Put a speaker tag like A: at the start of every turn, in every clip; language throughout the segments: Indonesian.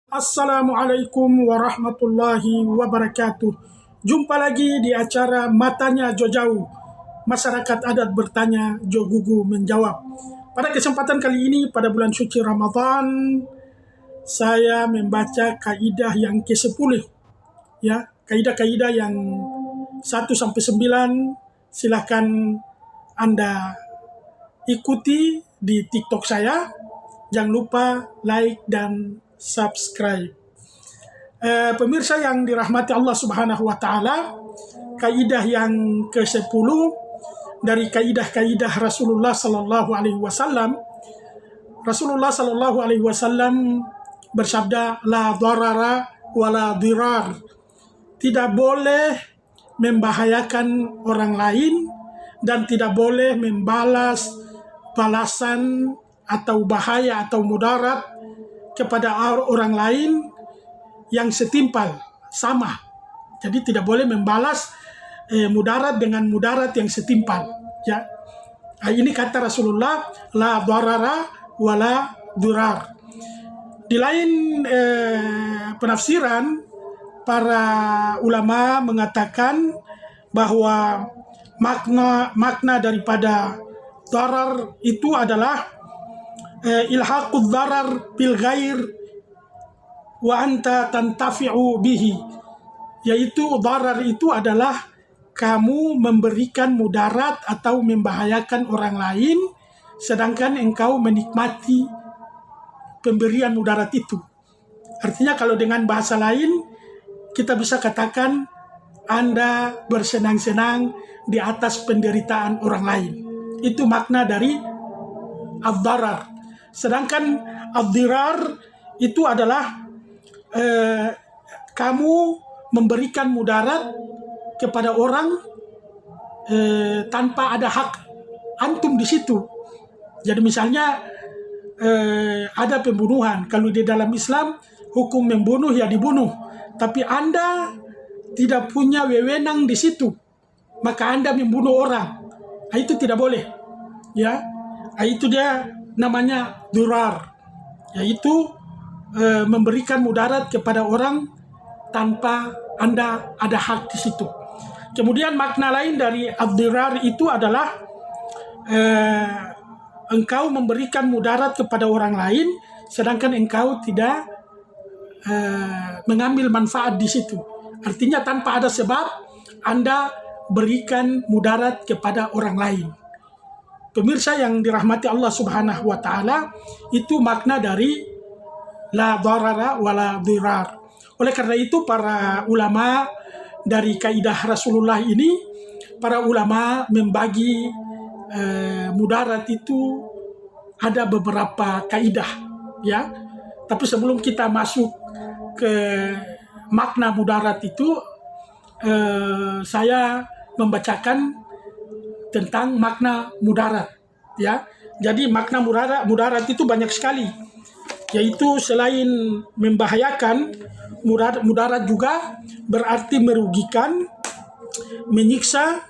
A: Assalamualaikum warahmatullahi wabarakatuh. Jumpa lagi di acara Matanya Jo Jauh. Masyarakat adat bertanya, Jo Gugu menjawab. Pada kesempatan kali ini, pada bulan suci Ramadan, saya membaca kaidah yang ke-10. Ya, kaidah-kaidah yang 1 sampai 9. Silakan Anda ikuti di TikTok saya. Jangan lupa like dan subscribe. Pemirsa yang dirahmati Allah Subhanahu wa taala, kaidah yang ke-10 dari kaidah-kaidah Rasulullah sallallahu alaihi wasallam. Rasulullah sallallahu alaihi wasallam bersabda, la dharara wala dirar. Tidak boleh membahayakan orang lain dan tidak boleh membalas balasan atau bahaya atau mudarat kepada orang lain yang setimpal, sama. Jadi tidak boleh membalas mudarat dengan mudarat yang setimpal. Ya, ini kata Rasulullah, la dharara wala durar. Di lain penafsiran, para ulama mengatakan bahwa makna daripada darar itu adalah ilhaqud darar bil ghair wa anta tantafi'u bihi, yaitu darar itu adalah kamu memberikan mudarat atau membahayakan orang lain sedangkan engkau menikmati pemberian mudarat itu. Artinya kalau dengan bahasa lain kita bisa katakan Anda bersenang-senang di atas penderitaan orang lain. Itu makna dari ad-darar. Sedangkan ad-dirar itu adalah kamu memberikan mudarat kepada orang tanpa ada hak antum di situ. Jadi misalnya ada pembunuhan, kalau di dalam Islam hukum membunuh ya dibunuh, tapi Anda tidak punya wewenang di situ, maka Anda membunuh orang, itu tidak boleh. Ya, itu dia namanya durar, yaitu memberikan mudarat kepada orang tanpa Anda ada hak di situ. Kemudian makna lain dari ad-dirar itu adalah engkau memberikan mudarat kepada orang lain sedangkan engkau tidak mengambil manfaat di situ. Artinya tanpa ada sebab Anda berikan mudarat kepada orang lain. Pemirsa yang dirahmati Allah Subhanahu wa taala, itu makna dari la dharara wala dirar. Oleh karena itu para ulama dari kaidah Rasulullah ini, para ulama membagi mudarat itu ada beberapa kaidah, ya. Tapi sebelum kita masuk ke makna mudarat itu, saya membacakan tentang makna mudarat, ya. Jadi makna mudarat itu banyak sekali, yaitu selain membahayakan, mudarat juga berarti merugikan, menyiksa,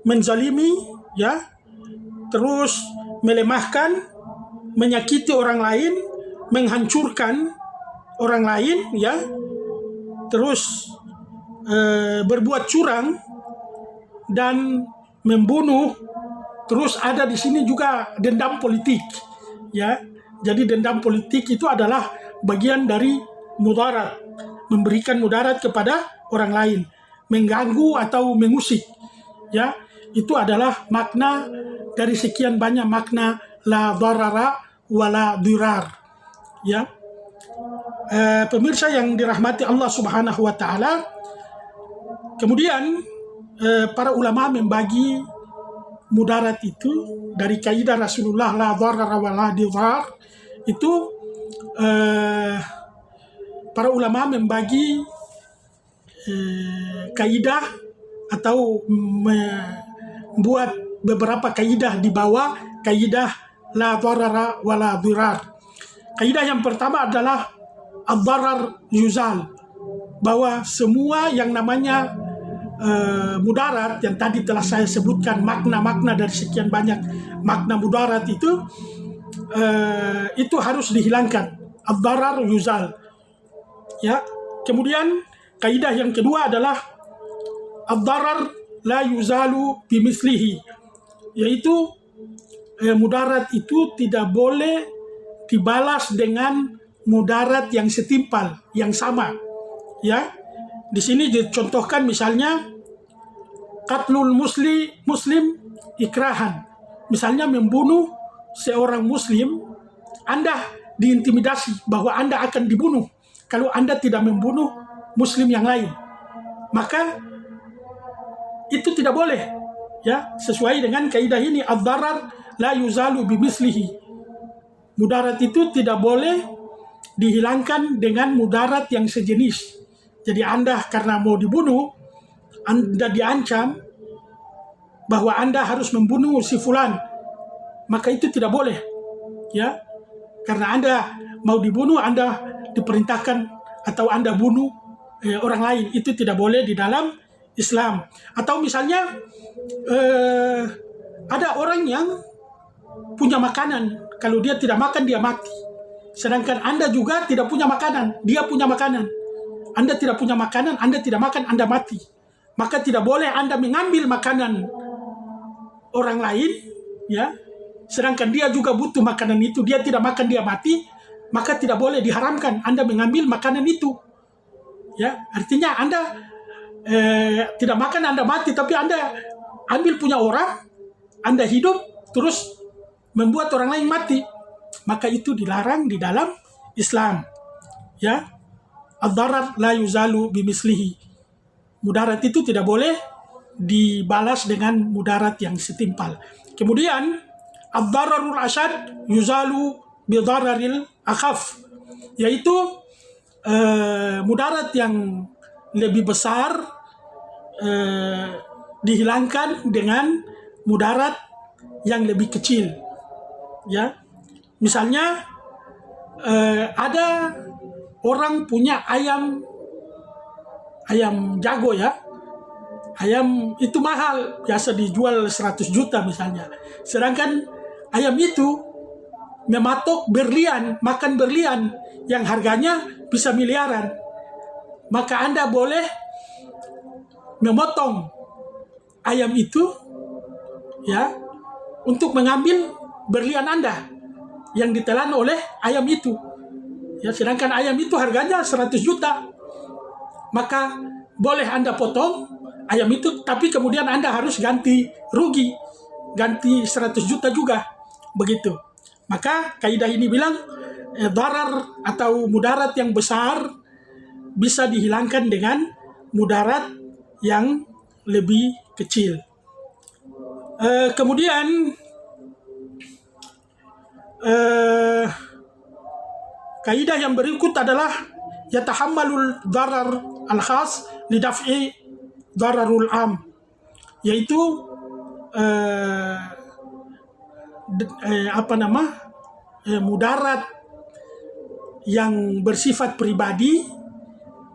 A: menzalimi, ya, terus melemahkan, menyakiti orang lain, menghancurkan orang lain, ya, terus berbuat curang dan membunuh. Terus ada di sini juga dendam politik, ya. Jadi dendam politik itu adalah bagian dari mudarat, memberikan mudarat kepada orang lain, mengganggu atau mengusik, ya. Itu adalah makna dari sekian banyak makna la dharara wala dirar, ya. Pemirsa yang dirahmati Allah Subhanahu wa taala, kemudian para ulama membagi mudarat itu dari kaidah Rasulullah la dharara wala dirar itu, para ulama membagi kaidah atau membuat beberapa kaidah di bawah kaidah la dharara wala dirar. Kaidah yang pertama adalah ad-darar yuzal, bahwa semua yang namanya mudarat yang tadi telah saya sebutkan, makna-makna dari sekian banyak makna mudarat itu harus dihilangkan. Ad-darar yuzal, Ya. Kemudian kaidah yang kedua adalah ad-darar la yuzalu bimislihi, yaitu mudarat itu tidak boleh dibalas dengan mudarat yang setimpal, yang sama. Ya, di sini dicontohkan misalnya qatlul muslim ikrahan. Misalnya membunuh seorang muslim, Anda diintimidasi bahwa Anda akan dibunuh kalau Anda tidak membunuh muslim yang lain. Maka itu tidak boleh, ya, sesuai dengan kaidah ini, ad-darar la yuzalu bimislihi. Mudarat itu tidak boleh dihilangkan dengan mudarat yang sejenis. Jadi Anda karena mau dibunuh, Anda diancam bahwa Anda harus membunuh si fulan, maka itu tidak boleh, ya, karena Anda mau dibunuh, Anda diperintahkan atau Anda bunuh orang lain, itu tidak boleh di dalam Islam. Atau misalnya ada orang yang punya makanan, kalau dia tidak makan dia mati, sedangkan Anda juga tidak punya makanan, dia punya makanan. Anda tidak punya makanan, Anda tidak makan, Anda mati. Maka tidak boleh Anda mengambil makanan orang lain, ya, sedangkan dia juga butuh makanan itu, dia tidak makan, dia mati, maka tidak boleh, diharamkan Anda mengambil makanan itu. Ya, artinya Anda tidak makan, Anda mati, tapi Anda ambil punya orang, Anda hidup, terus membuat orang lain mati, maka itu dilarang di dalam Islam. Ya, ad-darar la yuzalu bimislihi. Mudarat itu tidak boleh dibalas dengan mudarat yang setimpal. Kemudian ad-dararul asyad yuzalu bidararil akhaf, yaitu mudarat yang lebih besar dihilangkan dengan mudarat yang lebih kecil. Ya, misalnya ada orang punya ayam jago, ya. Ayam itu mahal, biasa dijual 100 juta misalnya. Sedangkan ayam itu mematok berlian, makan berlian yang harganya bisa miliaran. Maka Anda boleh memotong ayam itu, ya, untuk mengambil berlian Anda yang ditelan oleh ayam itu. Ya, sedangkan ayam itu harganya 100 juta. Maka boleh Anda potong ayam itu, tapi kemudian Anda harus ganti rugi, ganti 100 juta juga, begitu. Maka kaidah ini bilang darar atau mudarat yang besar bisa dihilangkan dengan mudarat yang lebih kecil. Kemudian kaidah yang berikut adalah yatahammalul darar al-khas lidaf'i dararul am, yaitu mudarat yang bersifat pribadi,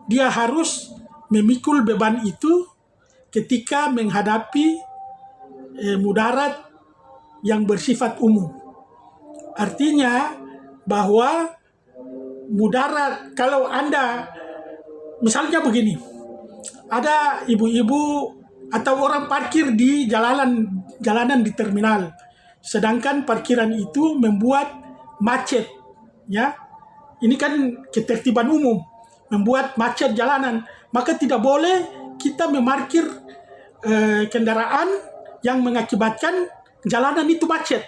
A: dia harus memikul beban itu ketika menghadapi mudarat yang bersifat umum. Artinya bahwa mudarat, kalau Anda misalnya begini, ada ibu-ibu atau orang parkir di jalanan di terminal, sedangkan parkiran itu membuat macet, ya. Ini kan ketertiban umum, membuat macet jalanan, maka tidak boleh kita memarkir kendaraan yang mengakibatkan jalanan itu macet,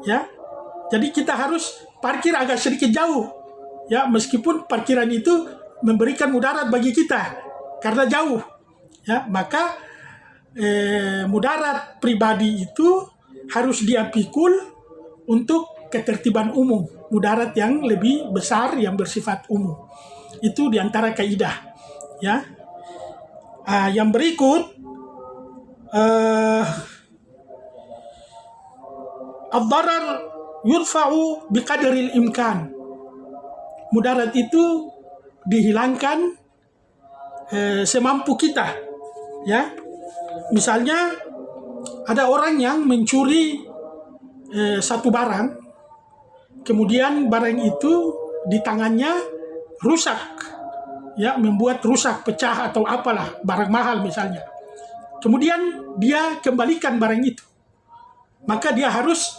A: ya. Jadi kita harus parkir agak sedikit jauh, ya, meskipun parkiran itu memberikan mudarat bagi kita karena jauh, ya. Maka mudarat pribadi itu harus dia pikul untuk ketertiban umum, mudarat yang lebih besar yang bersifat umum. Itu diantara kaidah, ya. Yang berikut ad-darar yurfa'u biqadril imkan. Mudarat itu dihilangkan semampu kita, ya. Misalnya ada orang yang mencuri satu barang, kemudian barang itu di tangannya rusak, ya, membuat rusak, pecah atau apalah, barang mahal misalnya. Kemudian dia kembalikan barang itu, maka dia harus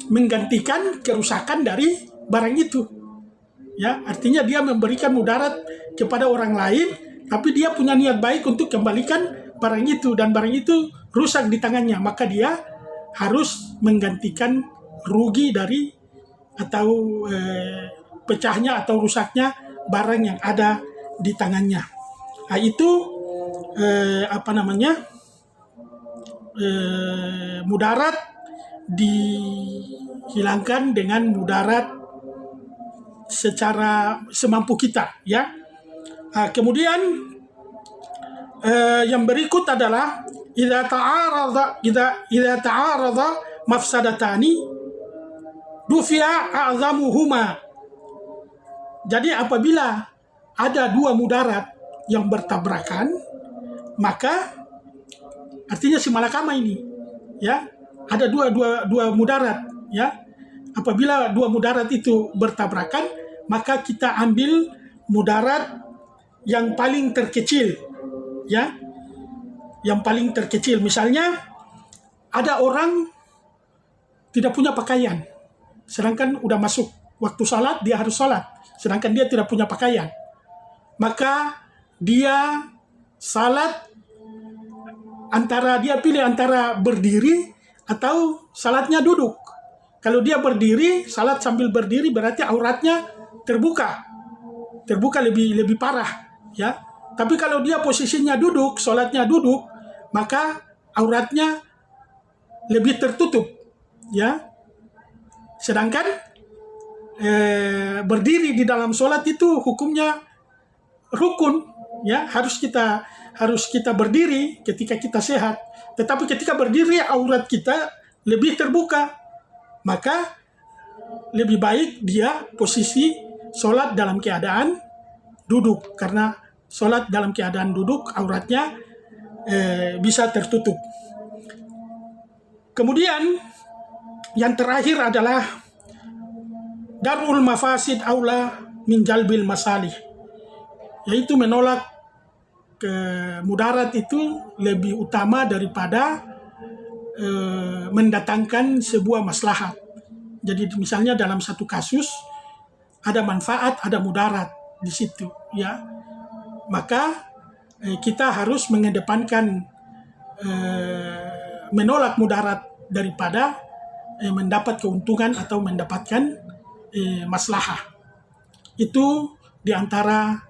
A: menggantikan kerusakan dari barang itu. Ya, artinya dia memberikan mudarat kepada orang lain, tapi dia punya niat baik untuk kembalikan barang itu, dan barang itu rusak di tangannya, maka dia harus menggantikan rugi dari atau pecahnya atau rusaknya barang yang ada di tangannya. Nah, itu mudarat dihilangkan dengan mudarat secara semampu kita, ya. Kemudian yang berikut adalah idza ta'arada mafsadatani dufi'a a'zamuhuma. Jadi apabila ada dua mudarat yang bertabrakan, maka artinya si malakama ini, ya, ada dua mudarat, ya. Apabila dua mudarat itu bertabrakan, maka kita ambil mudarat yang paling terkecil, ya, yang paling terkecil. Misalnya ada orang tidak punya pakaian, sedangkan udah masuk waktu salat, dia harus salat, sedangkan dia tidak punya pakaian, maka dia salat dia pilih antara berdiri atau salatnya duduk. Kalau dia berdiri, salat sambil berdiri berarti auratnya terbuka lebih parah, ya. Tapi kalau dia posisinya duduk, salatnya duduk, maka auratnya lebih tertutup, ya. Sedangkan berdiri di dalam salat itu hukumnya rukun, ya, harus kita berdiri ketika kita sehat. Tetapi ketika berdiri aurat kita lebih terbuka, maka lebih baik dia posisi sholat dalam keadaan duduk, karena sholat dalam keadaan duduk auratnya bisa tertutup. Kemudian yang terakhir adalah darul mafasid aula min jalbil masalih, yaitu menolak mudarat itu lebih utama daripada mendatangkan sebuah maslahat. Jadi misalnya dalam satu kasus ada manfaat, ada mudarat di situ, ya. Maka kita harus mengedepankan menolak mudarat daripada mendapat keuntungan atau mendapatkan maslahah. Itu diantara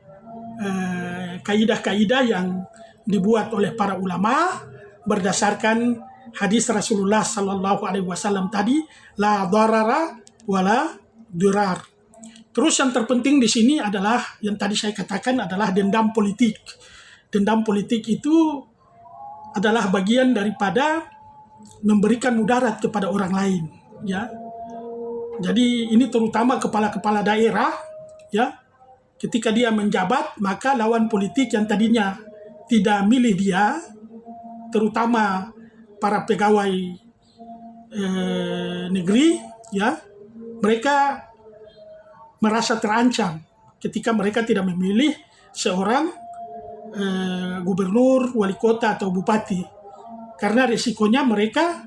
A: kaidah-kaidah yang dibuat oleh para ulama berdasarkan hadis Rasulullah Sallallahu Alaihi Wasallam tadi, la darara wala dirar. Terus yang terpenting di sini adalah yang tadi saya katakan adalah dendam politik. Dendam politik itu adalah bagian daripada memberikan mudarat kepada orang lain, ya. Jadi ini terutama kepala-kepala daerah, ya. Ketika dia menjabat, maka lawan politik yang tadinya tidak milih dia, terutama para pegawai negeri, ya, mereka merasa terancam ketika mereka tidak memilih seorang gubernur, wali kota atau bupati, karena risikonya mereka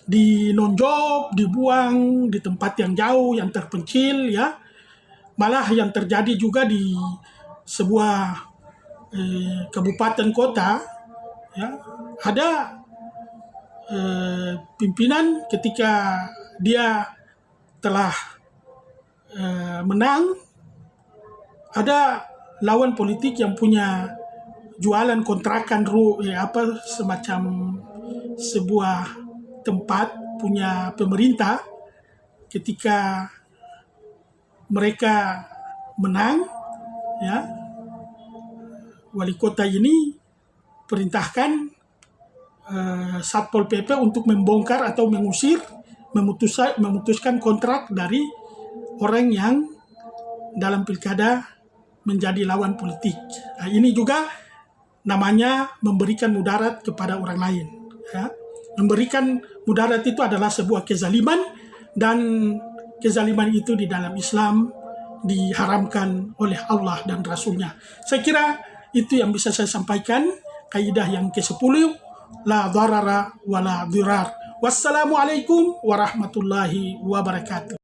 A: dinonjob, dibuang di tempat yang jauh, yang terpencil, ya. Malah yang terjadi juga di sebuah kabupaten kota, ya, ada pimpinan ketika dia telah menang, ada lawan politik yang punya jualan kontrakan semacam sebuah tempat punya pemerintah. Ketika mereka menang, ya, wali kota ini perintahkan Satpol PP untuk membongkar atau memutuskan kontrak dari orang yang dalam pilkada menjadi lawan politik. Nah, ini juga namanya memberikan mudarat kepada orang lain, ya. Memberikan mudarat itu adalah sebuah kezaliman, dan kezaliman itu di dalam Islam diharamkan oleh Allah dan Rasulnya. Saya kira itu yang bisa saya sampaikan. Kaidah yang ke-10, la dharara wa la dirar. Wassalamualaikum warahmatullahi wabarakatuh.